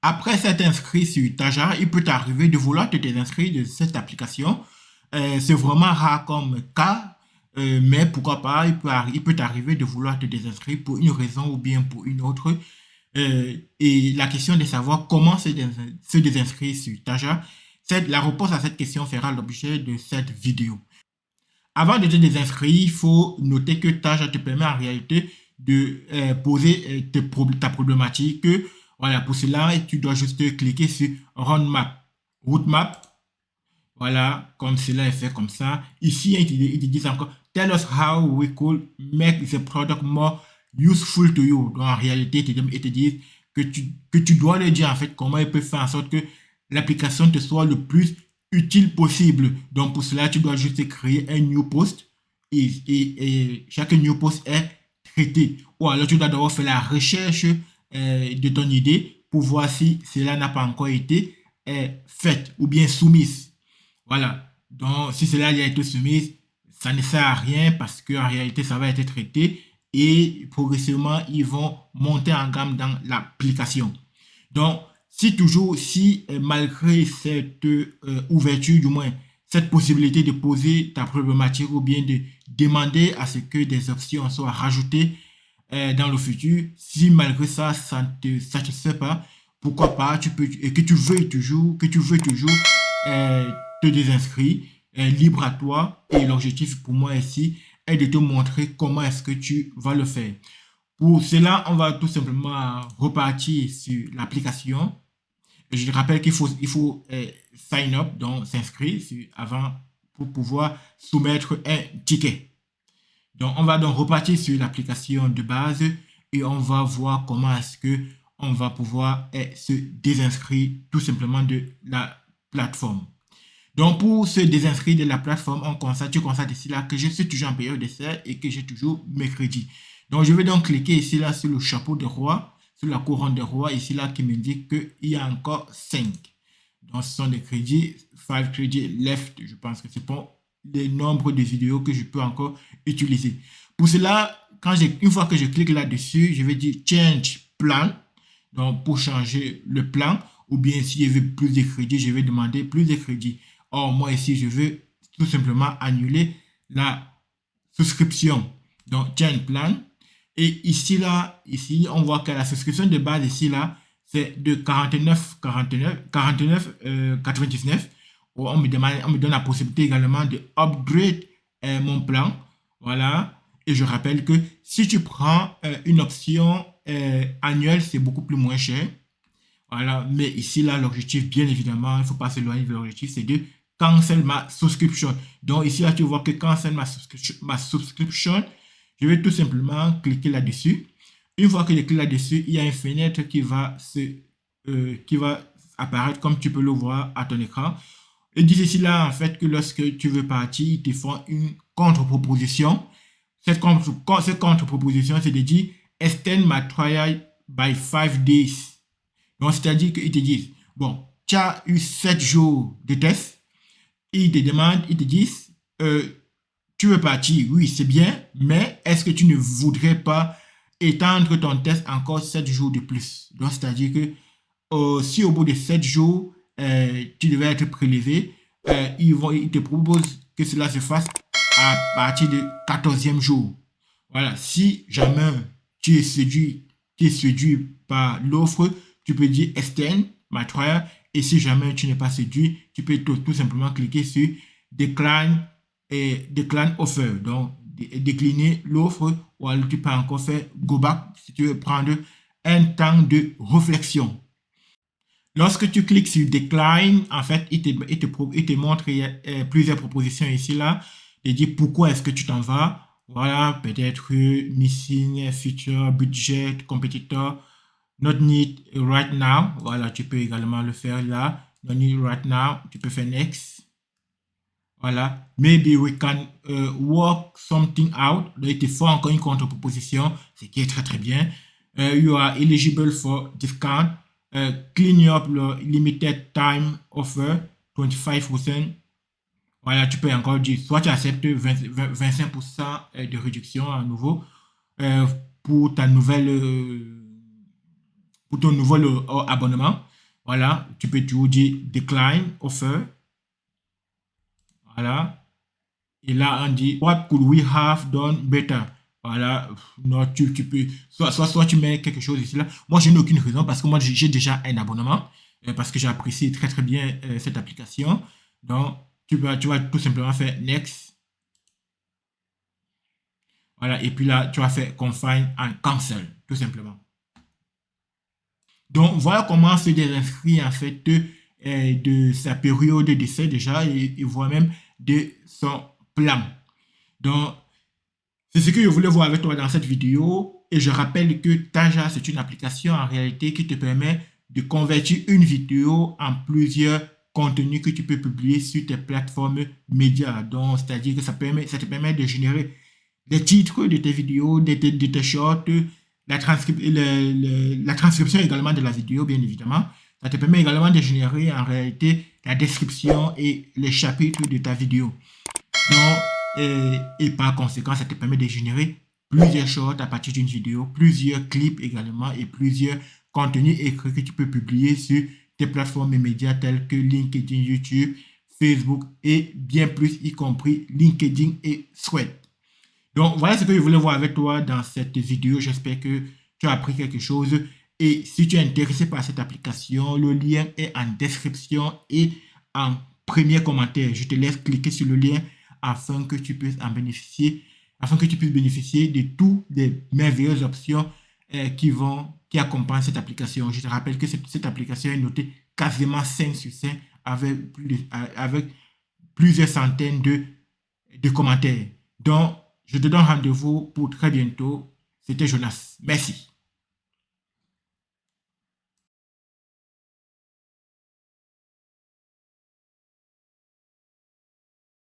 après s'être inscrit sur Taja, il peut t'arriver de vouloir te désinscrire de cette application. C'est vraiment rare comme cas, mais pourquoi pas, il peut t'arriver de vouloir te désinscrire pour une raison ou bien pour une autre. Et la question de savoir comment se désinscrire sur Taja, la réponse à cette question fera l'objet de cette vidéo. Avant de te désinscrire, il faut noter que Taja te permet en réalité de poser ta problématique. Voilà, pour cela, tu dois juste cliquer sur Roadmap. Voilà, comme cela est fait comme ça. Ici, ils te disent encore, tell us how we could make the product more useful to you. Donc, en réalité, ils te disent que tu dois leur dire en fait comment ils peuvent faire en sorte que l'application te soit le plus utile possible. Donc, pour cela, tu dois juste créer un new post et chaque new post est traité. Ou alors, tu dois d'abord faire la recherche de ton idée pour voir si cela n'a pas encore été fait ou bien soumise. Voilà. Donc, si cela a été soumis, ça ne sert à rien parce qu'en réalité, ça va être traité et progressivement, ils vont monter en gamme dans l'application. Donc, si malgré cette ouverture, du moins, cette possibilité de poser ta problématique ou bien de demander à ce que des options soient rajoutées dans le futur, si malgré ça, ça ne te satisfait pas, pourquoi pas, que tu veux toujours te désinscrire, libre à toi. Et l'objectif pour moi ici est de te montrer comment est-ce que tu vas le faire. Pour cela, on va tout simplement repartir sur l'application. Je te rappelle qu'il faut sign up, donc s'inscrire avant pour pouvoir soumettre un ticket. Donc, on va donc repartir sur l'application de base et on va voir comment est-ce que on va pouvoir se désinscrire tout simplement de la plateforme. Donc, pour se désinscrire de la plateforme, tu constates ici là que je suis toujours en période d'essai et que j'ai toujours mes crédits. Donc, je vais donc cliquer ici là sur le chapeau de roi, sur la couronne de roi, ici là qui m'indique qu'il y a encore 5. Donc, ce sont des crédits, 5 crédits left. Je pense que c'est pour le nombre de vidéos que je peux encore utiliser. Pour cela, une fois que je clique là-dessus, je vais dire Change Plan. Donc, pour changer le plan, ou bien si je veux plus de crédits, je vais demander plus de crédits. Or, moi ici, je veux tout simplement annuler la souscription. Donc, Change Plan. Et ici, on voit que la souscription de base, ici, là, c'est de 49,99. On me donne la possibilité également de upgrade mon plan. Voilà. Et je rappelle que si tu prends une option annuelle, c'est beaucoup plus moins cher. Voilà. Mais ici, là, l'objectif, bien évidemment, il ne faut pas s'éloigner de l'objectif, c'est de cancel ma subscription. Donc, ici, là, tu vois que cancel ma subscription, je vais tout simplement cliquer là-dessus. Une fois que je clique là-dessus, il y a une fenêtre qui va apparaître comme tu peux le voir à ton écran. Et dit ici là, en fait, que lorsque tu veux partir, ils te font une contre-proposition. Cette contre-proposition, c'est de dire extend my trial by 5 days. Donc, c'est-à-dire qu'ils te disent, bon, tu as eu 7 jours de test. Ils te disent, tu veux partir, oui, c'est bien, mais est-ce que tu ne voudrais pas étendre ton test encore 7 jours de plus? Donc, c'est-à-dire que si au bout de 7 jours, tu devais être prélevé, ils te proposent que cela se fasse à partir du 14e jour. Voilà, si jamais tu es séduit par l'offre, tu peux dire extend my trial, et si jamais tu n'es pas séduit, tu peux tout simplement cliquer sur decline offer, donc décliner l'offre, ou alors tu peux encore faire go back si tu veux prendre un temps de réflexion. Lorsque tu cliques sur Decline, en fait, il te montre plusieurs propositions ici, là, et dit pourquoi est-ce que tu t'en vas. Voilà, peut-être missing feature, budget, competitor, not need right now. Voilà, tu peux également le faire là. Not need right now, tu peux faire next. Voilà, maybe we can work something out. Donc, il te faut encore une contre-proposition, ce qui est très très bien. You are eligible for discount. Clean up le limited time offer 25%. Voilà, tu peux encore dire soit tu acceptes 25% de réduction à nouveau pour ton nouvel abonnement. Voilà, tu peux toujours dire decline offer. Voilà. Et là, on dit what could we have done better? Voilà, non, tu peux, soit tu mets quelque chose ici là. Moi, je n'ai aucune raison parce que moi, j'ai déjà un abonnement parce que j'apprécie très très bien cette application. Donc, tu vas tout simplement faire next. Voilà, et puis là, tu vas faire confine and cancel, tout simplement. Donc, voilà comment se désinscrire en fait de sa période d'essai déjà et voire même de son plan. Donc, c'est ce que je voulais voir avec toi dans cette vidéo. Et je rappelle que Taja, c'est une application en réalité qui te permet de convertir une vidéo en plusieurs contenus que tu peux publier sur tes plateformes médias. Donc, c'est-à-dire que ça te permet de générer les titres de tes vidéos, de tes shorts, la transcription également de la vidéo, bien évidemment. Ça te permet également de générer en réalité la description et les chapitres de ta vidéo. Donc, et par conséquent, ça te permet de générer plusieurs shorts à partir d'une vidéo, plusieurs clips également et plusieurs contenus écrits que tu peux publier sur tes plateformes médias telles que LinkedIn, YouTube, Facebook et bien plus, y compris LinkedIn et Threads. Donc, voilà ce que je voulais voir avec toi dans cette vidéo. J'espère que tu as appris quelque chose. Et si tu es intéressé par cette application, le lien est en description et en premier commentaire. Je te laisse cliquer sur le lien afin que tu puisses en bénéficier, afin que tu puisses bénéficier de toutes les merveilleuses options qui accompagnent cette application. Je te rappelle que cette application est notée quasiment 5 sur 5 avec plusieurs centaines de commentaires. Donc, je te donne rendez-vous pour très bientôt. C'était Jonas. Merci.